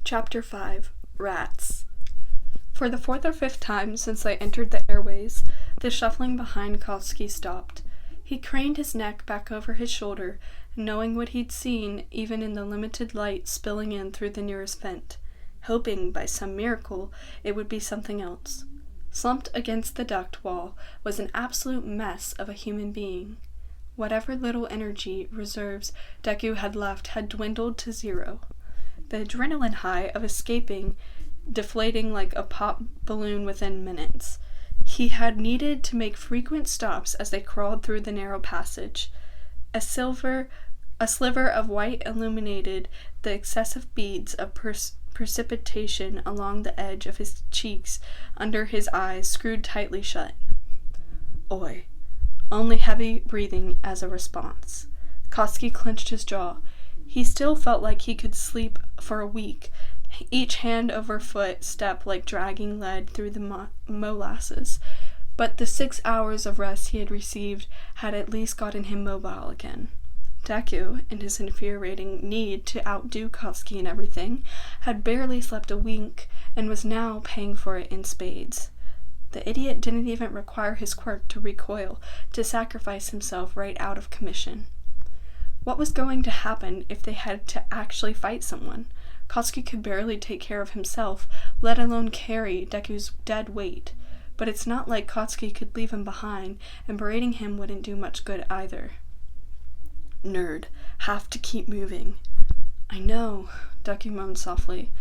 Chapter 5 Rats. For the fourth or fifth time since I entered the airways, the shuffling behind Kotsky stopped. He craned his neck back over his shoulder, knowing what he'd seen even in the limited light spilling in through the nearest vent, hoping by some miracle it would be something else. Slumped against the duct wall was an absolute mess of a human being. Whatever little energy reserves Deku had left had dwindled to zero. The adrenaline high of escaping deflating like a pop balloon within minutes. He had needed to make frequent stops as they crawled through the narrow passage. A sliver of white illuminated the excessive beads of precipitation along the edge of his cheeks under his eyes screwed tightly shut. Oi. Only heavy breathing as a response. Kotsky clenched his jaw. He still felt like he could sleep for a week, each hand over foot step like dragging lead through the molasses, but the 6 hours of rest he had received had at least gotten him mobile again. Deku, in his infuriating need to outdo Kotsky in everything, had barely slept a wink and was now paying for it in spades. The idiot didn't even require his quirk to recoil, to sacrifice himself right out of commission. What was going to happen if they had to actually fight someone? Kotsky could barely take care of himself, let alone carry Deku's dead weight. But it's not like Kotsky could leave him behind, and berating him wouldn't do much good either. Nerd. Have to keep moving. I know, Deku moaned softly.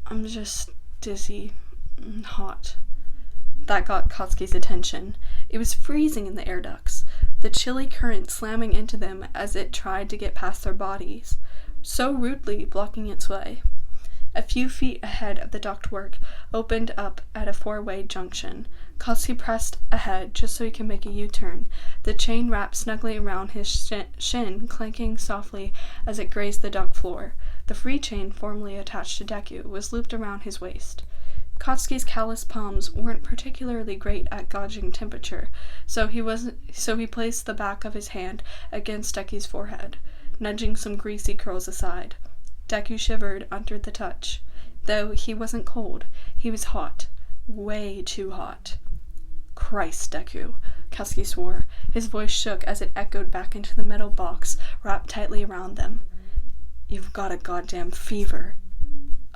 I'm just dizzy and hot. That got Kotsky's attention. It was freezing in the air ducts, the chilly current slamming into them as it tried to get past their bodies, so rudely blocking its way. A few feet ahead of the ductwork opened up at a four-way junction. Kotsky pressed ahead just so he could make a U-turn, the chain wrapped snugly around his shin clanking softly as it grazed the duct floor. The free chain formerly attached to Deku was looped around his waist. Kotsky's calloused palms weren't particularly great at gauging temperature, so he placed the back of his hand against Deku's forehead, nudging some greasy curls aside. Deku shivered under the touch. Though he wasn't cold, he was hot. Way too hot. Christ, Deku, Kotsky swore. His voice shook as it echoed back into the metal box wrapped tightly around them. You've got a goddamn fever.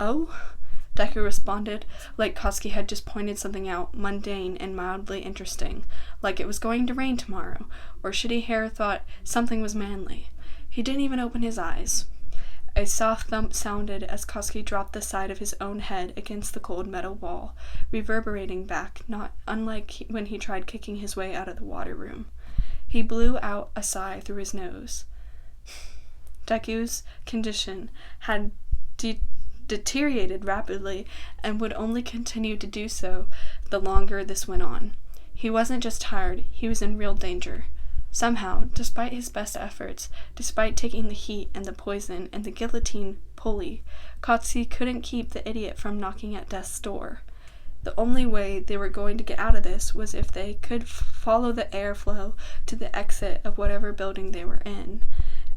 Oh? Deku responded, like Kotsky had just pointed something out, mundane and mildly interesting, like it was going to rain tomorrow, or Shitty Hair thought something was manly. He didn't even open his eyes. A soft thump sounded as Kotsky dropped the side of his own head against the cold metal wall, reverberating back, not unlike when he tried kicking his way out of the water room. He blew out a sigh through his nose. Deku's condition had deteriorated rapidly and would only continue to do so the longer this went on. He wasn't just tired, he was in real danger. Somehow, despite his best efforts, despite taking the heat and the poison and the guillotine pulley, Kotsky couldn't keep the idiot from knocking at death's door. The only way they were going to get out of this was if they could follow the airflow to the exit of whatever building they were in,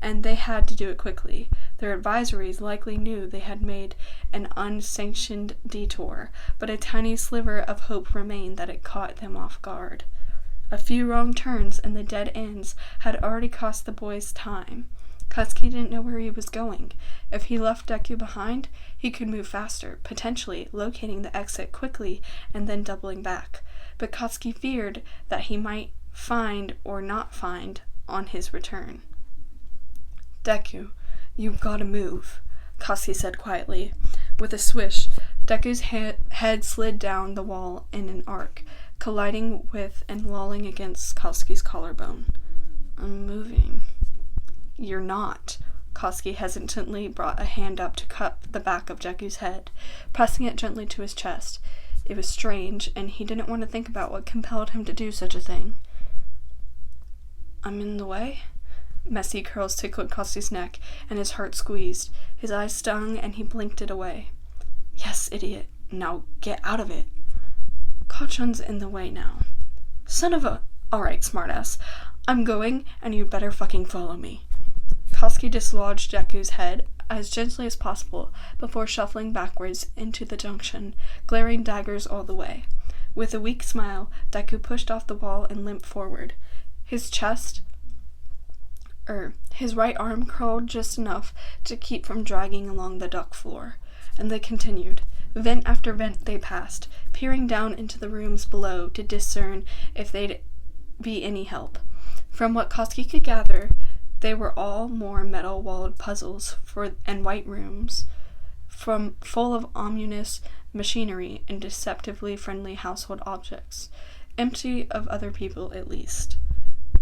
and they had to do it quickly. Their advisories likely knew they had made an unsanctioned detour, but a tiny sliver of hope remained that it caught them off guard. A few wrong turns and the dead ends had already cost the boys time. Kotsky didn't know where he was going. If he left Deku behind, he could move faster, potentially locating the exit quickly and then doubling back. But Kotsky feared that he might find or not find on his return. Deku, you've gotta move, Kotsky said quietly. With a swish, Deku's head slid down the wall in an arc, colliding with and lolling against Kotsky's collarbone. I'm moving. You're not. Kotsky hesitantly brought a hand up to cup the back of Deku's head, pressing it gently to his chest. It was strange, and he didn't want to think about what compelled him to do such a thing. I'm in the way? Messy curls tickled Kotsky's neck, and his heart squeezed. His eyes stung, and he blinked it away. Yes, idiot. Now get out of it. Kachan's in the way now. Son of a... Alright, smartass. I'm going, and you better fucking follow me. Koski dislodged Deku's head as gently as possible before shuffling backwards into the junction, glaring daggers all the way. With a weak smile, Deku pushed off the wall and limped forward. His right arm curled just enough to keep from dragging along the duct floor, and they continued. Vent after vent they passed, peering down into the rooms below to discern if they'd be any help. From what Koski could gather, they were all more metal-walled puzzles and white rooms, full of ominous machinery and deceptively friendly household objects, empty of other people at least.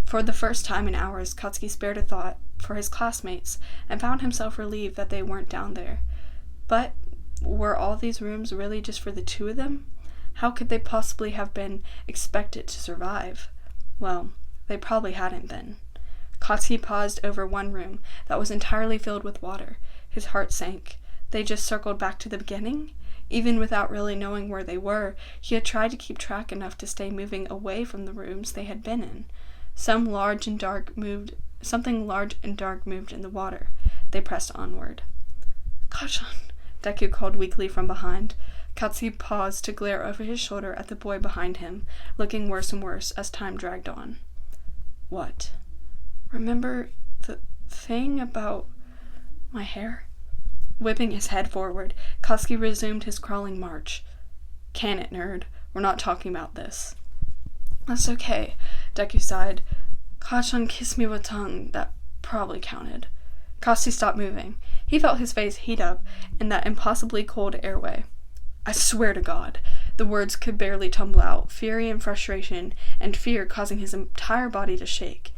For the first time in hours, Koski spared a thought for his classmates and found himself relieved that they weren't down there. But were all these rooms really just for the two of them? How could they possibly have been expected to survive? Well, they probably hadn't been. Koski paused over one room that was entirely filled with water. His heart sank. They just circled back to the beginning? Even without really knowing where they were, he had tried to keep track enough to stay moving away from the rooms they had been in. Something large and dark moved in the water. They pressed onward. "Kachan," Deku called weakly from behind. Koski paused to glare over his shoulder at the boy behind him, looking worse and worse as time dragged on. "What? Remember the thing about my hair?" Whipping his head forward, Koski resumed his crawling march. "Can it, nerd? We're not talking about this." "That's okay," Deku sighed. "Kachan kissed me with tongue. That probably counted." Koski stopped moving. He felt his face heat up in that impossibly cold airway. "I swear to God." The words could barely tumble out, fury and frustration, and fear causing his entire body to shake.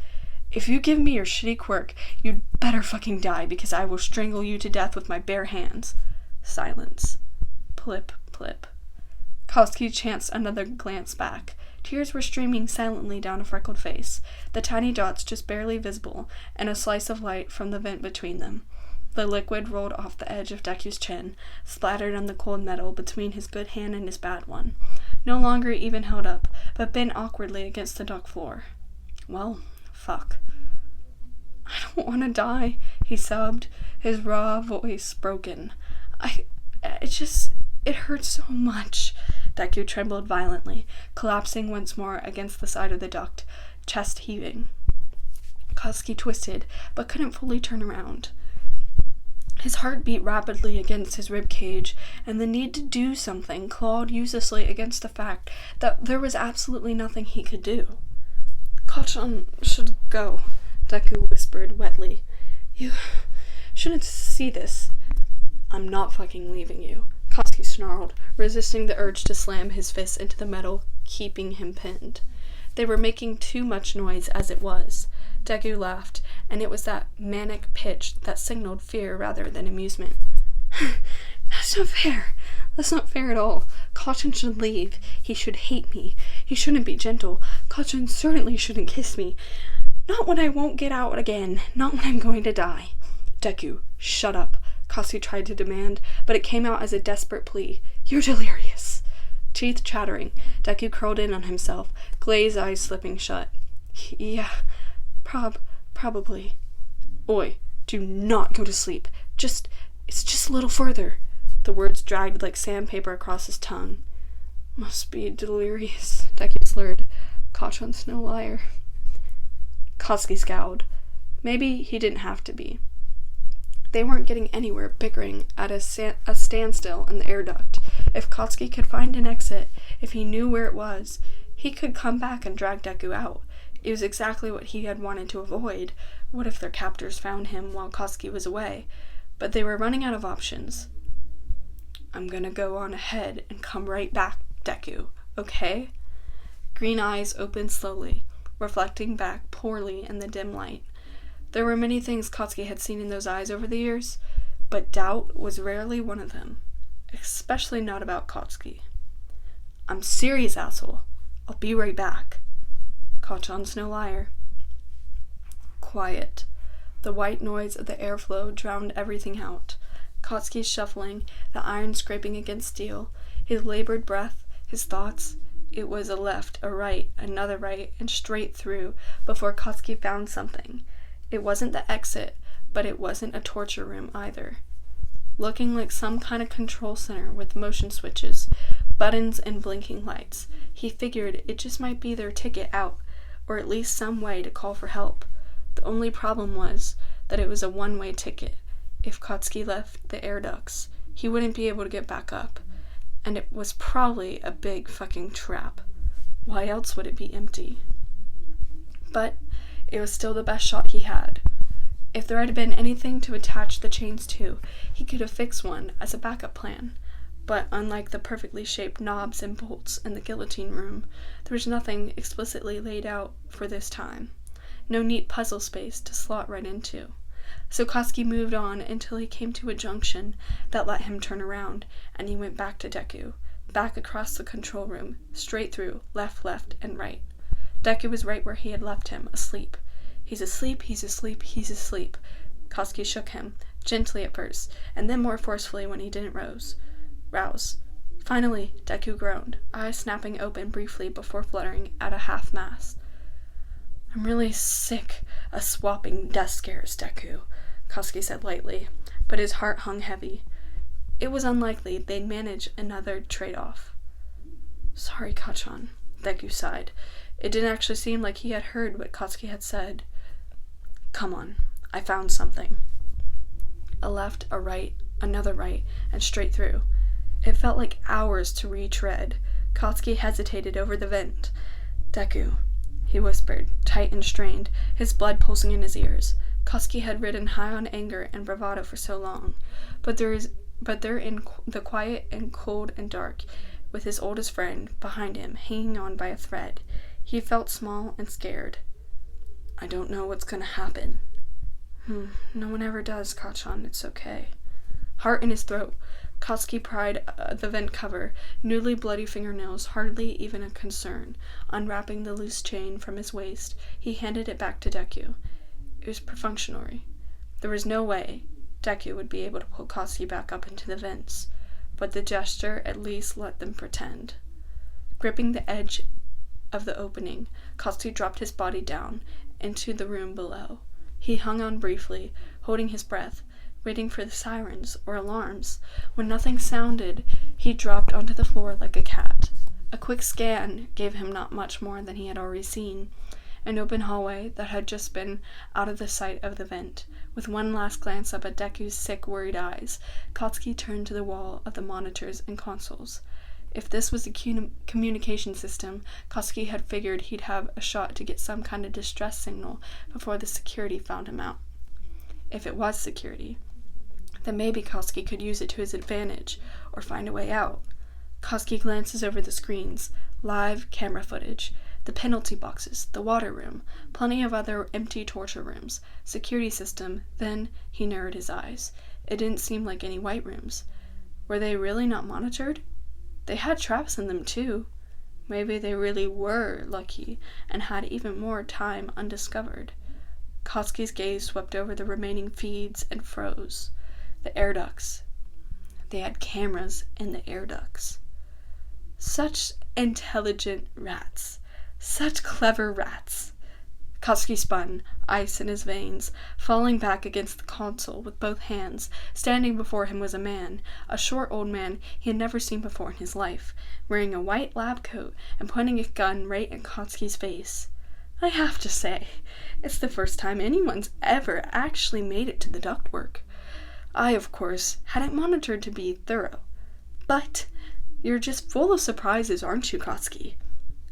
"If you give me your shitty quirk, you'd better fucking die, because I will strangle you to death with my bare hands." Silence. Plip, plip. Koski chanced another glance back. Tears were streaming silently down a freckled face, the tiny dots just barely visible, and a slice of light from the vent between them. The liquid rolled off the edge of Deku's chin, splattered on the cold metal between his good hand and his bad one, no longer even held up, but bent awkwardly against the duct floor. Well, fuck. "I don't want to die," he sobbed, his raw voice broken. It hurts so much." Deku trembled violently, collapsing once more against the side of the duct, chest heaving. Koski twisted, but couldn't fully turn around. His heart beat rapidly against his rib cage, and the need to do something clawed uselessly against the fact that there was absolutely nothing he could do. "Kachan should go," Deku whispered wetly. "You shouldn't see this." "I'm not fucking leaving you," Koski snarled, resisting the urge to slam his fist into the metal, keeping him pinned. They were making too much noise as it was. Deku laughed, and it was that manic pitch that signaled fear rather than amusement. "That's not fair. That's not fair at all. Kachan should leave. He should hate me. He shouldn't be gentle. Kachan certainly shouldn't kiss me. Not when I won't get out again. Not when I'm going to die." "Deku, shut up," Koski tried to demand, but it came out as a desperate plea. "You're delirious." Teeth chattering, Deku curled in on himself, glazed eyes slipping shut. "Yeah, probably." "Oi, do not go to sleep. It's just a little further." The words dragged like sandpaper across his tongue. "Must be delirious," Deku slurred. "Kachan's no liar." Koski scowled. Maybe he didn't have to be. They weren't getting anywhere, bickering at a standstill in the air duct. If Koski could find an exit, if he knew where it was, he could come back and drag Deku out. It was exactly what he had wanted to avoid. What if their captors found him while Koski was away? But they were running out of options. "I'm gonna go on ahead and come right back, Deku, okay?" Green eyes opened slowly, reflecting back poorly in the dim light. There were many things Koski had seen in those eyes over the years, but doubt was rarely one of them, especially not about Koski. "I'm serious, asshole. I'll be right back." Kachan's no liar. Quiet. The white noise of the airflow drowned everything out. Koski's shuffling, the iron scraping against steel, his labored breath, his thoughts. It was a left, a right, another right, and straight through before Koski found something. It wasn't the exit, but it wasn't a torture room either. Looking like some kind of control center with motion switches, buttons, and blinking lights, he figured it just might be their ticket out, or at least some way to call for help. The only problem was that it was a one-way ticket. If Katsuki left the air ducts, he wouldn't be able to get back up, and it was probably a big fucking trap. Why else would it be empty? But it was still the best shot he had. If there had been anything to attach the chains to, he could have fixed one as a backup plan. But unlike the perfectly shaped knobs and bolts in the guillotine room, there was nothing explicitly laid out for this time. No neat puzzle space to slot right into. So Katsuki moved on until he came to a junction that let him turn around, and he went back to Deku. Back across the control room, straight through, left, and right. Deku was right where he had left him, asleep. He's asleep, he's asleep, he's asleep. Katsuki shook him, gently at first, and then more forcefully when he didn't rouse. Finally, Deku groaned, eyes snapping open briefly before fluttering at a half-mast. "I'm really sick of swapping death scares, Deku," Katsuki said lightly, but his heart hung heavy. It was unlikely they'd manage another trade-off. "Sorry, Kachan," Deku sighed. It didn't actually seem like he had heard what Katsuki had said. "Come on, I found something." A left, a right, another right, and straight through. It felt like hours to retread. Katsuki hesitated over the vent. "Deku," he whispered, tight and strained, his blood pulsing in his ears. Katsuki had ridden high on anger and bravado for so long, but there in the quiet and cold and dark, with his oldest friend behind him, hanging on by a thread, he felt small and scared. "I don't know what's gonna happen." No one ever does, Kachan. It's okay." Heart in his throat, Katsuki pried the vent cover, newly bloody fingernails hardly even a concern. Unwrapping the loose chain from his waist, he handed it back to Deku. It was perfunctory. There was no way Deku would be able to pull Katsuki back up into the vents, but the gesture at least let them pretend. Gripping the edge of the opening, Katsuki dropped his body down into the room below. He hung on briefly, holding his breath, waiting for the sirens or alarms. When nothing sounded, he dropped onto the floor like a cat. A quick scan gave him not much more than he had already seen. An open hallway that had just been out of the sight of the vent. With one last glance up at Deku's sick, worried eyes, Katsuki turned to the wall of the monitors and consoles. If this was a communication system, Katsuki had figured he'd have a shot to get some kind of distress signal before the security found him out. If it was security, then maybe Katsuki could use it to his advantage, or find a way out. Katsuki glances over the screens, live camera footage, the penalty boxes, the water room, plenty of other empty torture rooms, security system, then he narrowed his eyes. It didn't seem like any white rooms. Were they really not monitored? They had traps in them too. Maybe they really were lucky and had even more time undiscovered. Katsuki's gaze swept over the remaining feeds and froze. The air ducts. They had cameras in the air ducts. Such intelligent rats. Such clever rats. Katsuki spun, ice in his veins, falling back against the console with both hands. Standing before him was a man, a short old man he had never seen before in his life, wearing a white lab coat and pointing a gun right at Katsuki's face. I have to say, it's the first time anyone's ever actually made it to the ductwork. I, of course, had it monitored to be thorough. But you're just full of surprises, aren't you, Katsuki?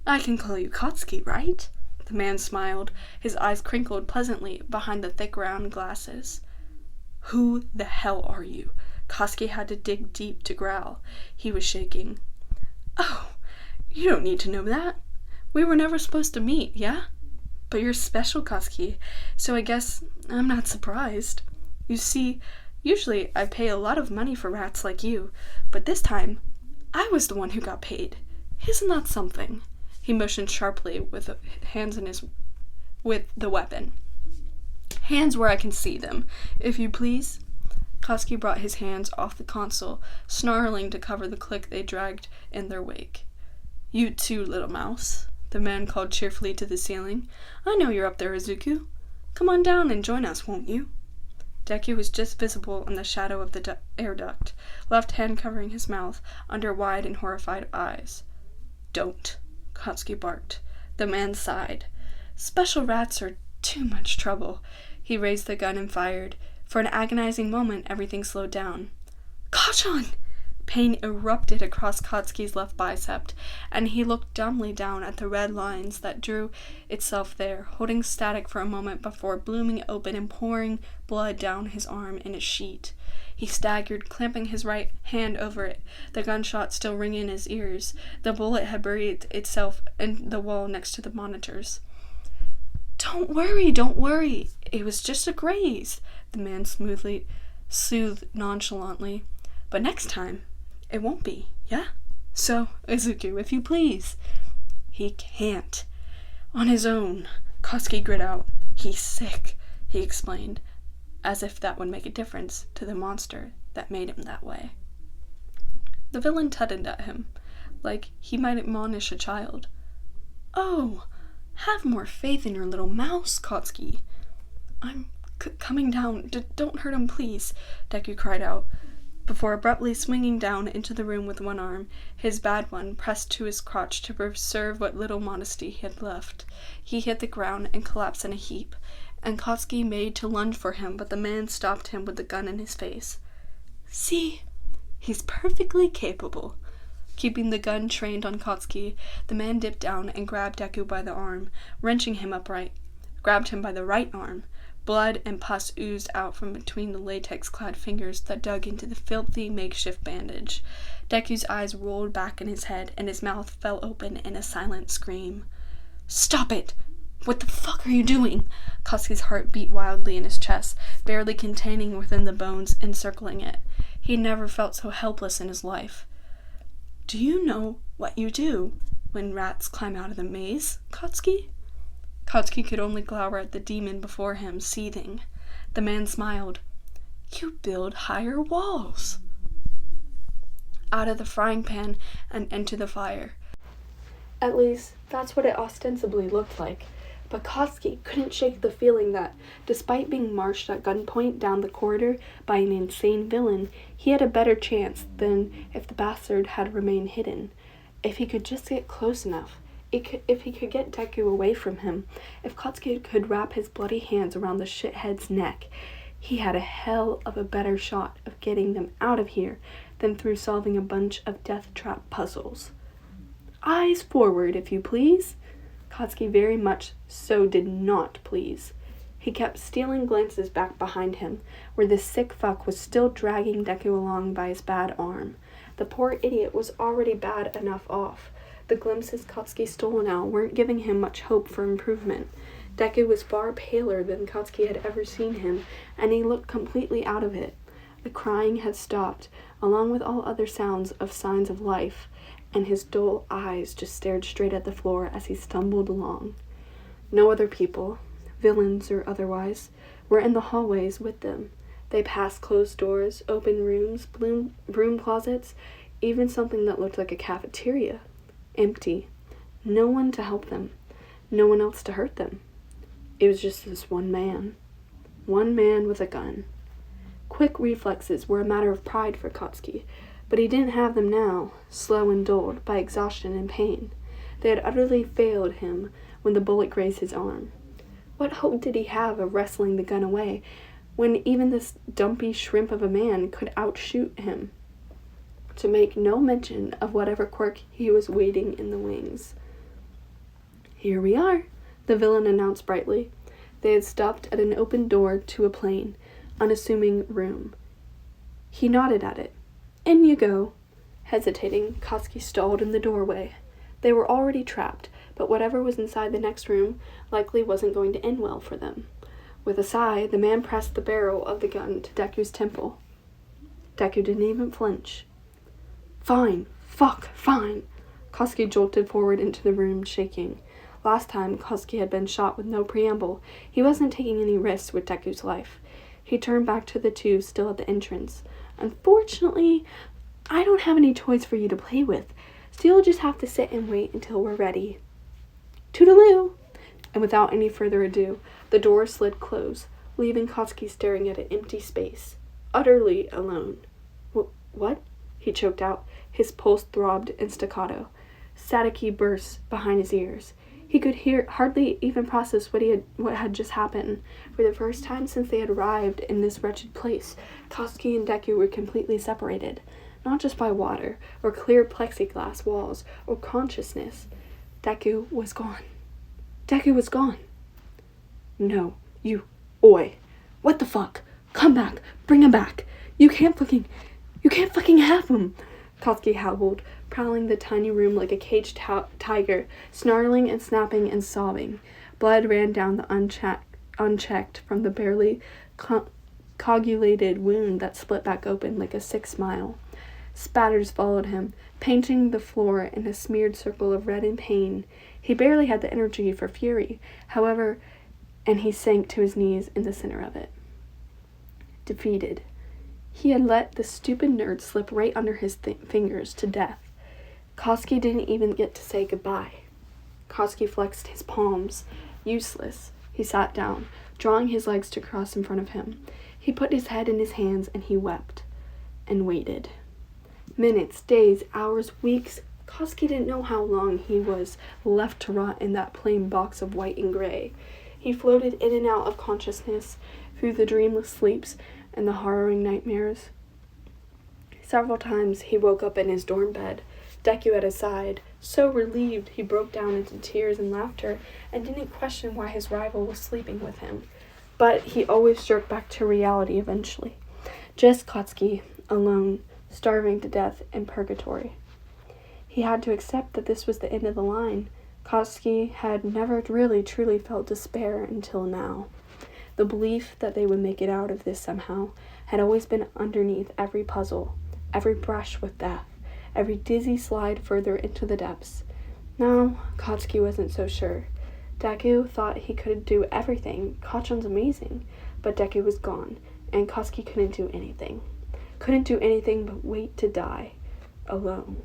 I can call you Katsuki, right? The man smiled, his eyes crinkled pleasantly behind the thick round glasses. Who the hell are you? Katsuki had to dig deep to growl. He was shaking. Oh, you don't need to know that. We were never supposed to meet, yeah? But you're special, Katsuki, so I guess I'm not surprised. You see, usually I pay a lot of money for rats like you, but this time, I was the one who got paid. Isn't that something? He motioned sharply with the weapon. Hands where I can see them, if you please. Katsuki brought his hands off the console, snarling to cover the click they dragged in their wake. You too, little mouse, the man called cheerfully to the ceiling. I know you're up there, Izuku. Come on down and join us, won't you? Deku was just visible in the shadow of the air duct, left hand covering his mouth under wide and horrified eyes. "Don't," Katsuki barked. The man sighed. "Special rats are too much trouble." He raised the gun and fired. For an agonizing moment, everything slowed down. "Kachan!" Pain erupted across Katsuki's left bicep, and he looked dumbly down at the red lines that drew itself there, holding static for a moment before blooming open and pouring blood down his arm in a sheet. He staggered, clamping his right hand over it, the gunshot still ringing in his ears. The bullet had buried itself in the wall next to the monitors. Don't worry. It was just a graze," the man soothed nonchalantly. "But next time, it won't be, yeah? So, Izuku, if you please." "He can't. On his own," Katsuki grit out. "He's sick," he explained, as if that would make a difference to the monster that made him that way. The villain tutted at him, like he might admonish a child. "Oh, have more faith in your little mouse, Katsuki." "I'm coming down. Don't hurt him, please," Deku cried out, before abruptly swinging down into the room with one arm, his bad one pressed to his crotch to preserve what little modesty he had left. He hit the ground and collapsed in a heap, and Katsuki made to lunge for him, but the man stopped him with the gun in his face. "See? He's perfectly capable." Keeping the gun trained on Katsuki, the man dipped down and grabbed Deku by the arm, wrenching him upright. Grabbed him by the right arm. Blood and pus oozed out from between the latex-clad fingers that dug into the filthy makeshift bandage. Deku's eyes rolled back in his head, and his mouth fell open in a silent scream. "Stop it! What the fuck are you doing?" Katsuki's heart beat wildly in his chest, barely containing within the bones encircling it. He never felt so helpless in his life. "Do you know what you do when rats climb out of the maze, Katsuki?" Katsuki could only glower at the demon before him, seething. The man smiled. "You build higher walls." Out of the frying pan and into the fire. At least, that's what it ostensibly looked like. But Katsuki couldn't shake the feeling that, despite being marched at gunpoint down the corridor by an insane villain, he had a better chance than if the bastard had remained hidden. If he could just get close enough, if he could get Deku away from him, if Katsuki could wrap his bloody hands around the shithead's neck, he had a hell of a better shot of getting them out of here than through solving a bunch of death trap puzzles. "Eyes forward, if you please." Katsuki very much so did not please. He kept stealing glances back behind him, where the sick fuck was still dragging Deku along by his bad arm. The poor idiot was already bad enough off. The glimpses Katsuki stole now weren't giving him much hope for improvement. Deku was far paler than Katsuki had ever seen him, and he looked completely out of it. The crying had stopped, along with all other sounds of signs of life, and his dull eyes just stared straight at the floor as he stumbled along. No other people, villains or otherwise, were in the hallways with them. They passed closed doors, open rooms, broom closets, even something that looked like a cafeteria. Empty. No one to help them. No one else to hurt them. It was just this one man. One man with a gun. Quick reflexes were a matter of pride for Katsuki, but he didn't have them now, slow and dulled by exhaustion and pain. They had utterly failed him when the bullet grazed his arm. What hope did he have of wresting the gun away, when even this dumpy shrimp of a man could outshoot him? To make no mention of whatever quirk he was waiting in the wings. "Here we are," the villain announced brightly. They had stopped at an open door to a plain, unassuming room. He nodded at it. "In you go." Hesitating, Katsuki stalled in the doorway. They were already trapped, but whatever was inside the next room likely wasn't going to end well for them. With a sigh, the man pressed the barrel of the gun to Deku's temple. Deku didn't even flinch. Fine. Katsuki jolted forward into the room, shaking. Last time, Katsuki had been shot with no preamble. He wasn't taking any risks with Deku's life. He turned back to the two still at the entrance. "Unfortunately, I don't have any toys for you to play with, so you'll just have to sit and wait until we're ready. Toodaloo!" And without any further ado, the door slid closed, leaving Kotsky staring at an empty space, utterly alone. What? He choked out. His pulse throbbed in staccato. Staticky bursts behind his ears. He could hardly even process what had just happened. For the first time since they had arrived in this wretched place, Kotsky and Deku were completely separated, not just by water, or clear plexiglass walls, or consciousness. Deku was gone. Deku was gone. No, you, oi. What the fuck? Come back. Bring him back. You can't fucking have him. Kotsky howled, prowling the tiny room like a caged tiger, snarling and snapping and sobbing. Blood ran down the unchecked from the barely coagulated wound that split back open like a sick smile. Spatters followed him, painting the floor in a smeared circle of red and pain. He barely had the energy for fury, however, and he sank to his knees in the center of it. Defeated. He had let the stupid nerd slip right under his fingers to death. Kotsky didn't even get to say goodbye. Kotsky flexed his palms. Useless. He sat down, drawing his legs to cross in front of him. He put his head in his hands and he wept. And waited. Minutes, days, hours, weeks. Kotsky didn't know how long he was left to rot in that plain box of white and gray. He floated in and out of consciousness through the dreamless sleeps and the horroring nightmares. Several times he woke up in his dorm bed, Deku at his side, so relieved he broke down into tears and laughter and didn't question why his rival was sleeping with him. But he always jerked back to reality eventually. Just Kotsky, alone, starving to death in purgatory. He had to accept that this was the end of the line. Kotsky had never really truly felt despair until now. The belief that they would make it out of this somehow had always been underneath every puzzle, every brush with death, every dizzy slide further into the depths. Now, Kotsky wasn't so sure. Deku thought he could do everything. Kachan's amazing. But Deku was gone, and Kotsky couldn't do anything. Couldn't do anything but wait to die. Alone.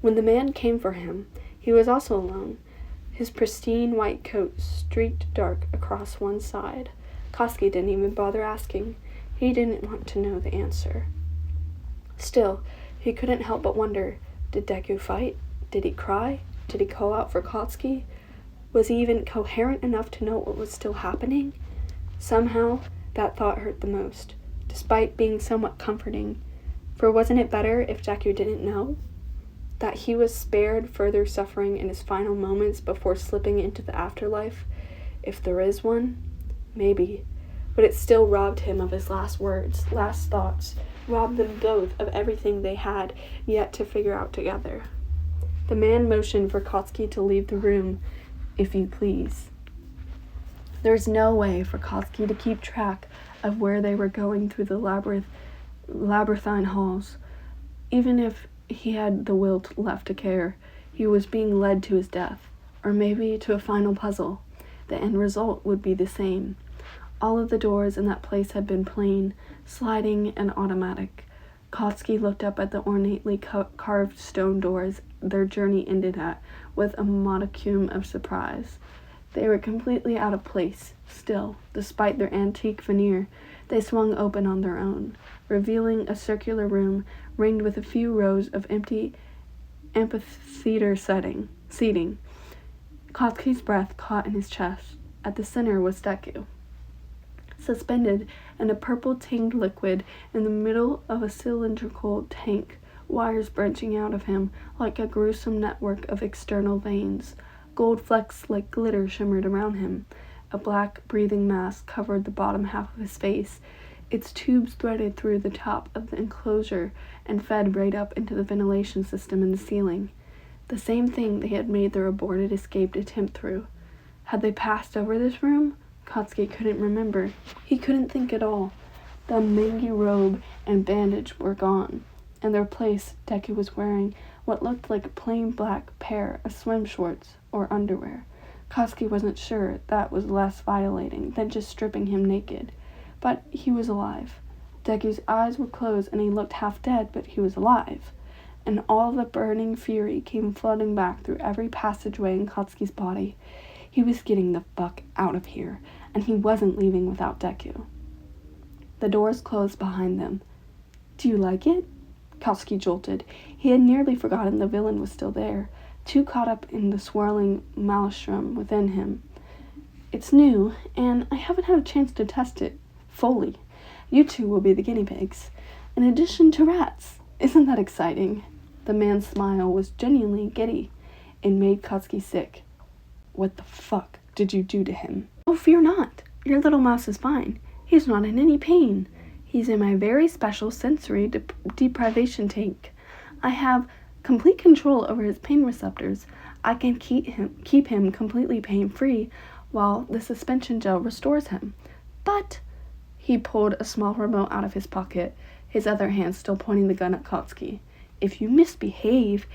When the man came for him, he was also alone. His pristine white coat streaked dark across one side. Kotsky didn't even bother asking. He didn't want to know the answer. Still, he couldn't help but wonder, did Deku fight? Did he cry? Did he call out for Kotsky? Was he even coherent enough to know what was still happening? Somehow, that thought hurt the most, despite being somewhat comforting. For wasn't it better if Deku didn't know? That he was spared further suffering in his final moments before slipping into the afterlife? If there is one? Maybe. But it still robbed him of his last words, last thoughts, robbed them both of everything they had yet to figure out together. The man motioned for Kotsky to leave the room, if you please. There was no way for Kotsky to keep track of where they were going through the labyrinthine halls. Even if he had the will left to care, he was being led to his death, or maybe to a final puzzle. The end result would be the same. All of the doors in that place had been plain, sliding, and automatic. Kotsky looked up at the ornately carved stone doors their journey ended at, with a modicum of surprise. They were completely out of place. Still, despite their antique veneer, they swung open on their own, revealing a circular room ringed with a few rows of empty amphitheater seating. Kotsky's breath caught in his chest. At the center was Deku, suspended in a purple-tinged liquid in the middle of a cylindrical tank, wires branching out of him like a gruesome network of external veins. Gold flecks like glitter shimmered around him. A black breathing mask covered the bottom half of his face. Its tubes threaded through the top of the enclosure and fed right up into the ventilation system in the ceiling. The same thing they had made their aborted escape attempt through. Had they passed over this room? Kotsky couldn't remember. He couldn't think at all. The mangy robe and bandage were gone. In their place, Deku was wearing what looked like a plain black pair of swim shorts or underwear. Kotsky wasn't sure that was less violating than just stripping him naked. But he was alive. Deku's eyes were closed and he looked half dead, but he was alive. And all the burning fury came flooding back through every passageway in Kotsky's body. He was getting the fuck out of here, and he wasn't leaving without Deku. The doors closed behind them. "Do you like it?" Kalski jolted. He had nearly forgotten the villain was still there, too caught up in the swirling maelstrom within him. "It's new, and I haven't had a chance to test it fully. You two will be the guinea pigs, in addition to rats. Isn't that exciting?" The man's smile was genuinely giddy. It made Katsuki sick. "What the fuck did you do to him?" "Oh, fear not. Your little mouse is fine. He's not in any pain. He's in my very special sensory deprivation tank. I have complete control over his pain receptors. I can keep him completely pain-free while the suspension gel restores him. But," he pulled a small remote out of his pocket, his other hand still pointing the gun at Katsuki, "if you misbehave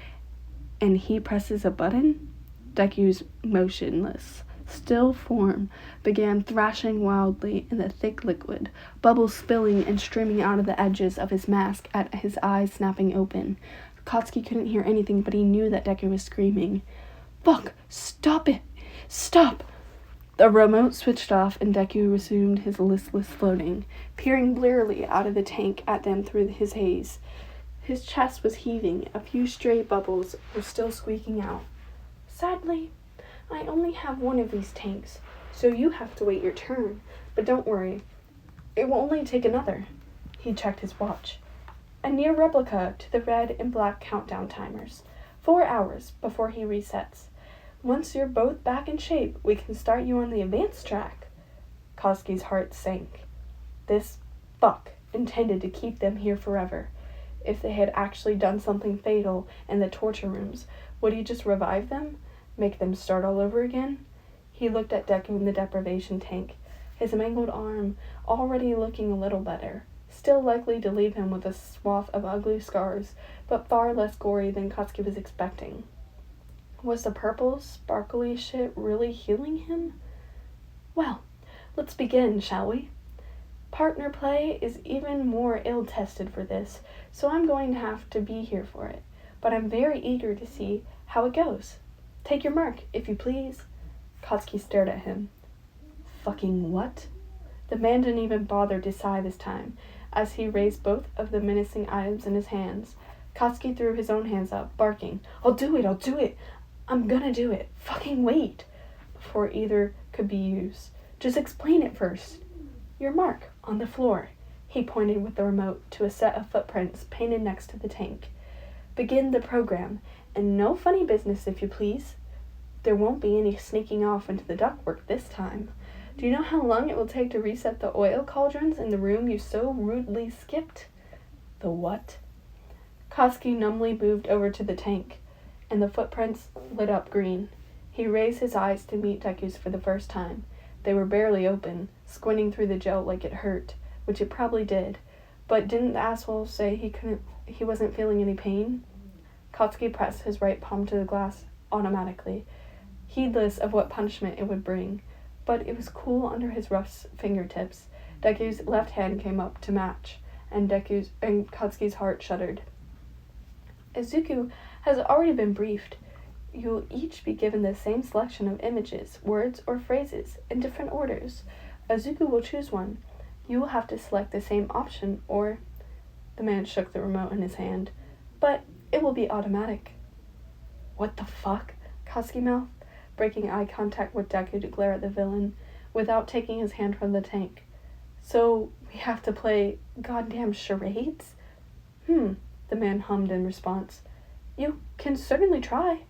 and he presses a button," Deku's motionless, still form began thrashing wildly in the thick liquid, bubbles spilling and streaming out of the edges of his mask at his eyes snapping open. Katsuki couldn't hear anything, but he knew that Deku was screaming, "Fuck! Stop it! Stop!" The remote switched off and Deku resumed his listless floating, peering blearily out of the tank at them through his haze. His chest was heaving, a few stray bubbles were still squeaking out. "Sadly, I only have one of these tanks, so you have to wait your turn. But don't worry, it will only take another." He checked his watch. "A near replica to the red and black countdown timers. 4 hours before he resets. Once you're both back in shape, we can start you on the advanced track." Koski's heart sank. This fuck intended to keep them here forever. If they had actually done something fatal in the torture rooms, would he just revive them? Make them start all over again? He looked at Deku in the deprivation tank, his mangled arm already looking a little better, still likely to leave him with a swath of ugly scars, but far less gory than Katsuki was expecting. Was the purple, sparkly shit really healing him? "Well, let's begin, shall we? Partner play is even more ill-tested for this, so I'm going to have to be here for it, but I'm very eager to see how it goes. Take your mark, if you please." Katsuki stared at him. "Fucking what?" The man didn't even bother to sigh this time, as he raised both of the menacing items in his hands. Katsuki threw his own hands up, barking, I'll do it! I'm gonna do it! Fucking wait!" Before either could be used. "Just explain it first." "Your mark, on the floor." He pointed with the remote to a set of footprints painted next to the tank. "Begin the program, and no funny business, if you please. There won't be any sneaking off into the ductwork this time. Do you know how long it will take to reset the oil cauldrons in the room you so rudely skipped?" "The what?" Katsuki numbly moved over to the tank, and the footprints lit up green. He raised his eyes to meet Deku's for the first time. They were barely open, squinting through the gel like it hurt, which it probably did. But didn't the asshole say he wasn't feeling any pain? Katsuki pressed his right palm to the glass automatically, heedless of what punishment it would bring. But it was cool under his rough fingertips. Deku's left hand came up to match, and Katsuki's heart shuddered. "Izuku has already been briefed. You will each be given the same selection of images, words, or phrases, in different orders. Izuku will choose one. You will have to select the same option, or..." The man shook the remote in his hand. "But it will be automatic." "What the fuck?" Katsuki mouthed, breaking eye contact with Deku to glare at the villain, without taking his hand from the tank. "So, we have to play goddamn charades?" The man hummed in response. "You can certainly try.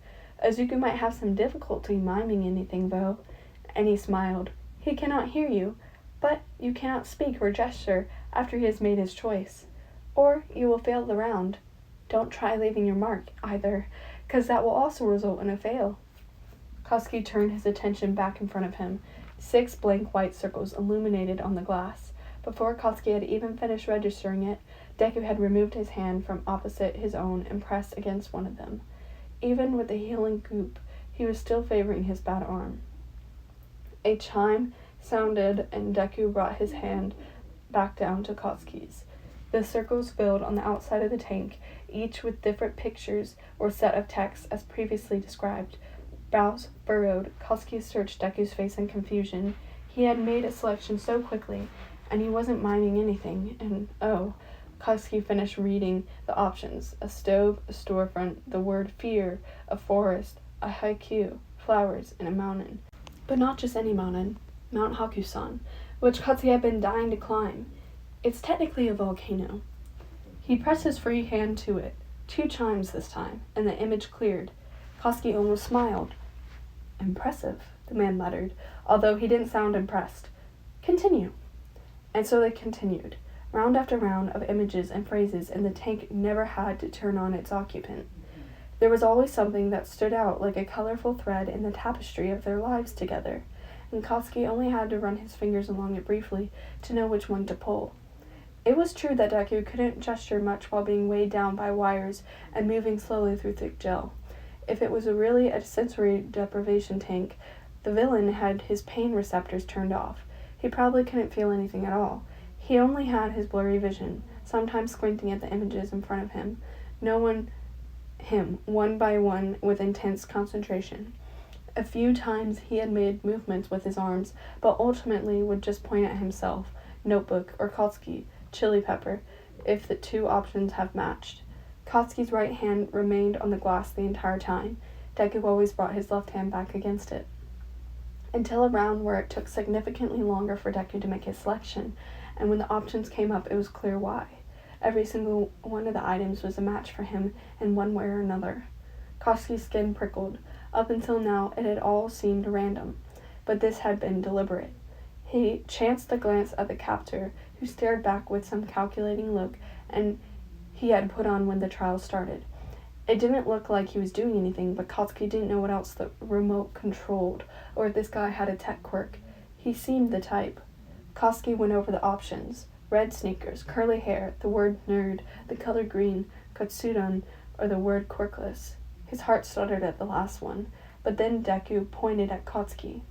Izuku might have some difficulty miming anything, though." And he smiled. "He cannot hear you, but you cannot speak or gesture after he has made his choice. Or you will fail the round. Don't try leaving your mark, either, because that will also result in a fail." Katsuki turned his attention back in front of him. 6 blank white circles illuminated on the glass. Before Katsuki had even finished registering it, Deku had removed his hand from opposite his own and pressed against one of them. Even with the healing goop, he was still favoring his bad arm. A chime sounded, and Deku brought his hand back down to Katsuki's. The circles filled on the outside of the tank, each with different pictures or set of texts as previously described. Brows furrowed, Katsuki searched Deku's face in confusion. He had made a selection so quickly, and he wasn't minding anything, and Koski finished reading the options: a stove, a storefront, the word fear, a forest, a haiku, flowers, and a mountain. But not just any mountain, Mount Hakusan, which Koski had been dying to climb. It's technically a volcano. He pressed his free hand to it, 2 chimes this time, and the image cleared. Koski almost smiled. Impressive, the man muttered, although he didn't sound impressed. Continue. And so they continued, round after round of images and phrases, and the tank never had to turn on its occupant. There was always something that stood out like a colorful thread in the tapestry of their lives together, and Koski only had to run his fingers along it briefly to know which one to pull. It was true that Deku couldn't gesture much while being weighed down by wires and moving slowly through thick gel. If it was really a sensory deprivation tank, the villain had his pain receptors turned off. He probably couldn't feel anything at all. He only had his blurry vision, sometimes squinting at the images in front of him, one by one with intense concentration. A few times he had made movements with his arms, but ultimately would just point at himself, notebook, or Koski, chili pepper, if the 2 options have matched. Koski's right hand remained on the glass the entire time. Deku always brought his left hand back against it. Until a round where it took significantly longer for Deku to make his selection, and when the options came up, it was clear why. Every single one of the items was a match for him in one way or another. Koski's skin prickled. Up until now, it had all seemed random, but this had been deliberate. He chanced a glance at the captor, who stared back with some calculating look, and he had put on when the trial started. It didn't look like he was doing anything, but Koski didn't know what else the remote controlled, or if this guy had a tech quirk. He seemed the type. Koski went over the options: red sneakers, curly hair, the word nerd, the color green, katsudon, or the word quirkless. His heart stuttered at the last one, but then Deku pointed at Koski.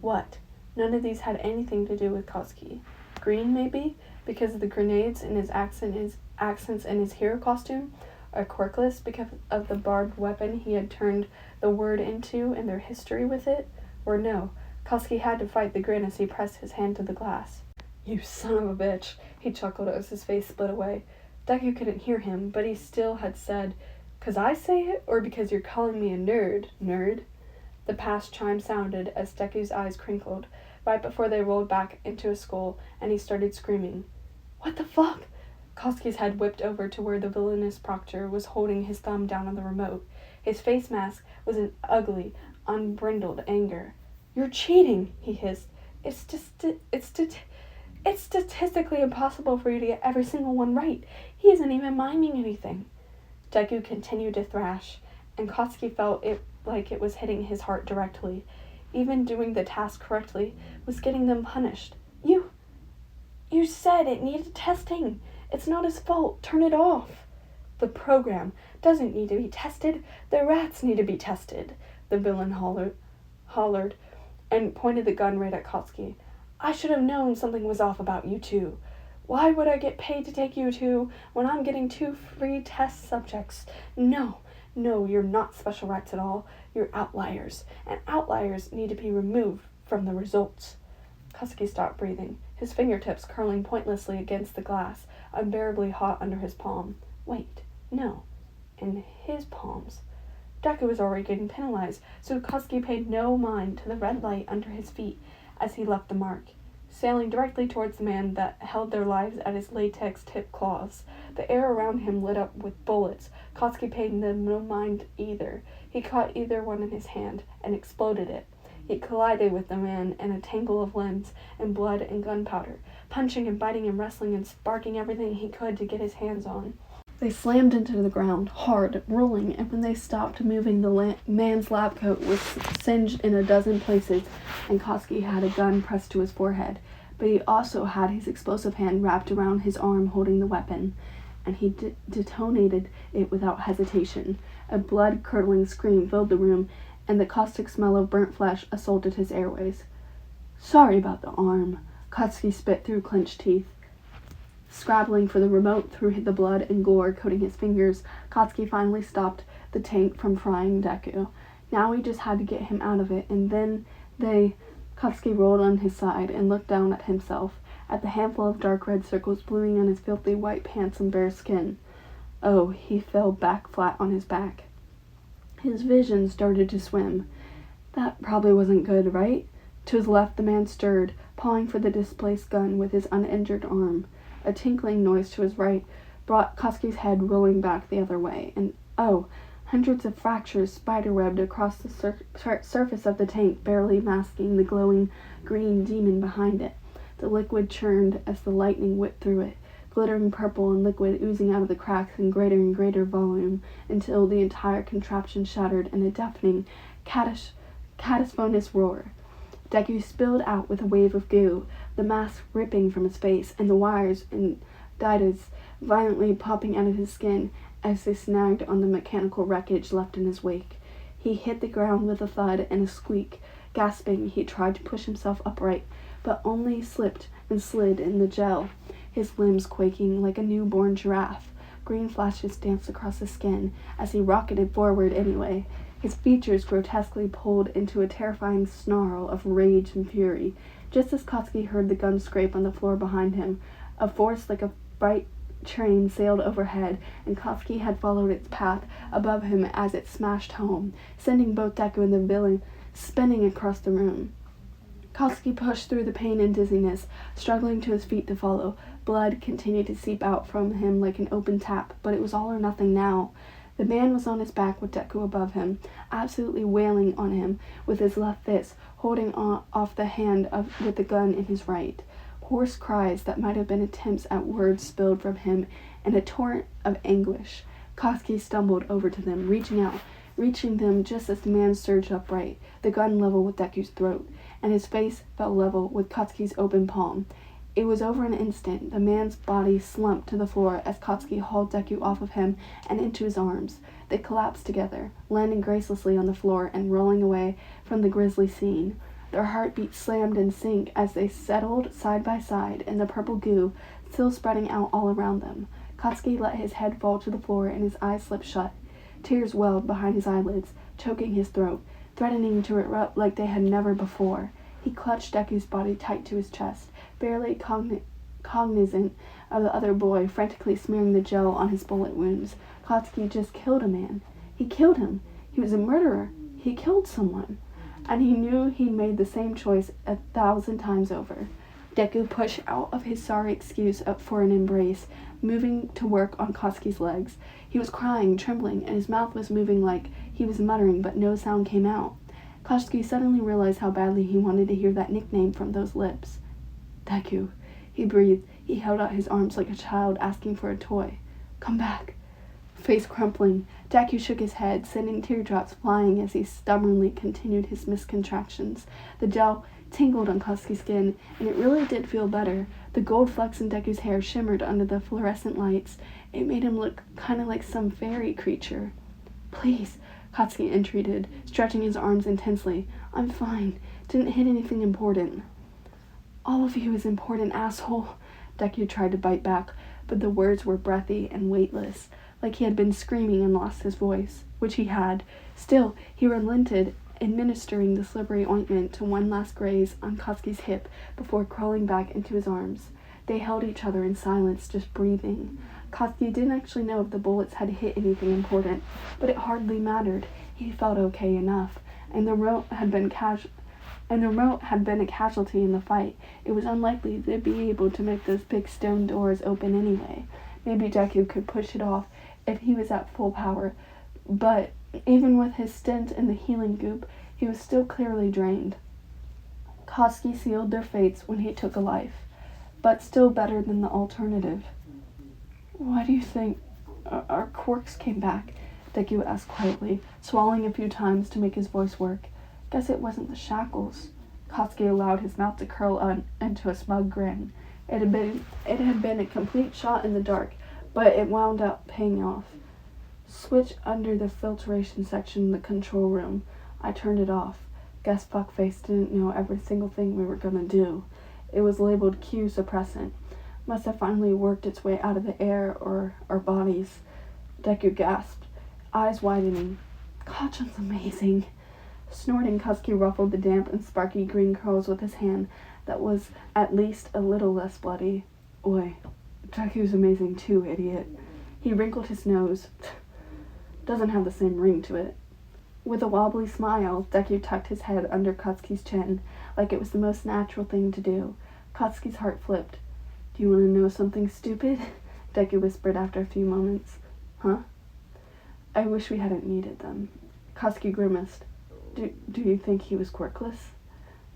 What? None of these had anything to do with Koski. Green, maybe, because of the grenades and his accents and his hero costume, or quirkless because of the barbed weapon he had turned the word into and their history with it, or no, Koski had to fight the grin as he pressed his hand to the glass. You son of a bitch, he chuckled as his face split away. Deku couldn't hear him, but he still had said, 'Cause I say it, or because you're calling me a nerd? The past chime sounded as Deku's eyes crinkled, right before they rolled back into his skull, and he started screaming. What the fuck? Koski's head whipped over to where the villainous proctor was holding his thumb down on the remote. His face mask was an ugly, unbrindled anger. You're cheating, he hissed. It's statistically impossible for you to get every single one right. He isn't even miming anything. Deku continued to thrash, and Koski felt it like it was hitting his heart directly. Even doing the task correctly was getting them punished. You said it needed testing. It's not his fault. Turn it off. The program doesn't need to be tested. The rats need to be tested, the villain hollered, and pointed the gun right at Koski. I should have known something was off about you two. Why would I get paid to take you two when I'm getting 2 free test subjects? No, you're not special rats at all. You're outliers, and outliers need to be removed from the results. Koski stopped breathing, his fingertips curling pointlessly against the glass, unbearably hot under his palm. Wait, no, in his palms. Deku was already getting penalized, so Koski paid no mind to the red light under his feet as he left the mark, sailing directly towards the man that held their lives at his latex-tipped claws. The air around him lit up with bullets. Koski paid no mind either. He caught either one in his hand and exploded it. He collided with the man in a tangle of limbs and blood and gunpowder, punching and biting and wrestling and sparking everything he could to get his hands on. They slammed into the ground, hard, rolling, and when they stopped moving, the man's lab coat was singed in a dozen places, and Koski had a gun pressed to his forehead, but he also had his explosive hand wrapped around his arm holding the weapon, and he detonated it without hesitation. A blood-curdling scream filled the room, and the caustic smell of burnt flesh assaulted his airways. Sorry about the arm, Koski spit through clenched teeth. Scrabbling for the remote through the blood and gore coating his fingers, Koski finally stopped the tank from frying Deku. Now he just had to get him out of it, and then Katsuki rolled on his side and looked down at himself, at the handful of dark red circles blooming on his filthy white pants and bare skin. Oh, he fell back flat on his back. His vision started to swim. That probably wasn't good, right? To his left, the man stirred, pawing for the displaced gun with his uninjured arm. A tinkling noise to his right brought Katsuki's head rolling back the other way, and hundreds of fractures spiderwebbed across the surface of the tank, barely masking the glowing green demon behind it. The liquid churned as the lightning whipped through it, glittering purple and liquid oozing out of the cracks in greater and greater volume, until the entire contraption shattered in a deafening, cacophonous roar. Deku spilled out with a wave of goo, the mask ripping from his face, and the wires and diodes violently popping out of his skin as they snagged on the mechanical wreckage left in his wake. He hit the ground with a thud and a squeak. Gasping, he tried to push himself upright, but only slipped and slid in the gel, his limbs quaking like a newborn giraffe. Green flashes danced across his skin as he rocketed forward anyway, his features grotesquely pulled into a terrifying snarl of rage and fury. Just as Katsuki heard the gun scrape on the floor behind him, a force like a bright train sailed overhead, and Katsuki had followed its path above him as it smashed home, sending both Deku and the villain spinning across the room. Katsuki pushed through the pain and dizziness, struggling to his feet to follow. Blood continued to seep out from him like an open tap, but it was all or nothing now. The man was on his back with Deku above him, absolutely wailing on him with his left fist, holding off the hand with the gun in his right. Hoarse cries that might have been attempts at words spilled from him in a torrent of anguish. Katsuki stumbled over to them, reaching them just as the man surged upright, the gun level with Deku's throat, and his face fell level with Katsuki's open palm. It was over an instant. The man's body slumped to the floor as Katsuki hauled Deku off of him and into his arms. They collapsed together, landing gracelessly on the floor and rolling away from the grisly scene. Their heartbeats slammed in sync as they settled side by side in the purple goo still spreading out all around them. Katsuki let his head fall to the floor and his eyes slipped shut. Tears welled behind his eyelids, choking his throat, threatening to erupt like they had never before. He clutched Deku's body tight to his chest, barely cognizant of the other boy frantically smearing the gel on his bullet wounds. Katsuki just killed a man. He killed him. He was a murderer. He killed someone. And he knew he'd made the same choice 1,000 times over. Deku pushed out of his sorry excuse up for an embrace, moving to work on Katsuki's legs. He was crying, trembling, and his mouth was moving like he was muttering, but no sound came out. Katsuki suddenly realized how badly he wanted to hear that nickname from those lips. Deku, he breathed. He held out his arms like a child asking for a toy. Come back. Face crumpling, Deku shook his head, sending teardrops flying as he stubbornly continued his miscontractions. The gel tingled on Katsuki's skin, and it really did feel better. The gold flecks in Deku's hair shimmered under the fluorescent lights. It made him look kind of like some fairy creature. Please, Katsuki entreated, stretching his arms intensely. I'm fine. Didn't hit anything important. All of you is important, asshole. Deku tried to bite back, but the words were breathy and weightless, like he had been screaming and lost his voice, which he had. Still, he relented, administering the slippery ointment to one last graze on Katsuki's hip before crawling back into his arms. They held each other in silence, just breathing. Katsuki didn't actually know if the bullets had hit anything important, but it hardly mattered. He felt okay enough, and the remote had been a casualty in the fight. It was unlikely they'd be able to make those big stone doors open anyway. Maybe Deku could push it off if he was at full power, but even with his stint in the healing goop, he was still clearly drained. Katsuki sealed their fates when he took a life, but still better than the alternative. Why do you think our quirks came back? Deku asked quietly, swallowing a few times to make his voice work. Guess it wasn't the shackles. Katsuki allowed his mouth to curl into a smug grin. It had been a complete shot in the dark, but it wound up paying off. Switch under the filtration section in the control room. I turned it off. Guess fuckface didn't know every single thing we were gonna do. It was labeled Q suppressant. Must have finally worked its way out of the air or our bodies. Deku gasped, eyes widening. Kachan's amazing. Snorting, Kusky ruffled the damp and sparky green curls with his hand that was at least a little less bloody. Oi, Deku's amazing too, idiot. He wrinkled his nose. Doesn't have the same ring to it. With a wobbly smile, Deku tucked his head under Kusky's chin, like it was the most natural thing to do. Kusky's heart flipped. Do you want to know something stupid? Deku whispered after a few moments. Huh? I wish we hadn't needed them. Kusky grimaced. Do you think he was quirkless?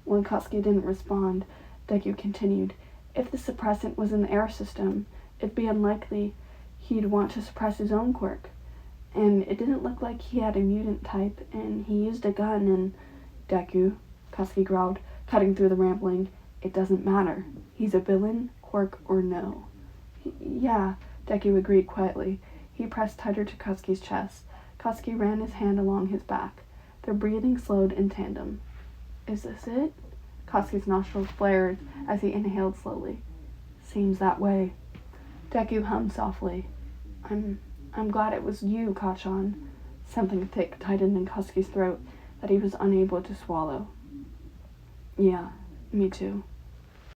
When Kusky didn't respond, Deku continued. If the suppressant was in the air system, it'd be unlikely he'd want to suppress his own quirk. And it didn't look like he had a mutant type, and he used a gun and... Deku, Kusky growled, cutting through the rambling. It doesn't matter. He's a villain, quirk or no. Yeah, Deku agreed quietly. He pressed tighter to Kusky's chest. Kusky ran his hand along his back. Their breathing slowed in tandem. Is this it? Kusky's nostrils flared as he inhaled slowly. Seems that way. Deku hummed softly. I'm glad it was you, Kachan. Something thick tightened in Kusky's throat that he was unable to swallow. Yeah, me too.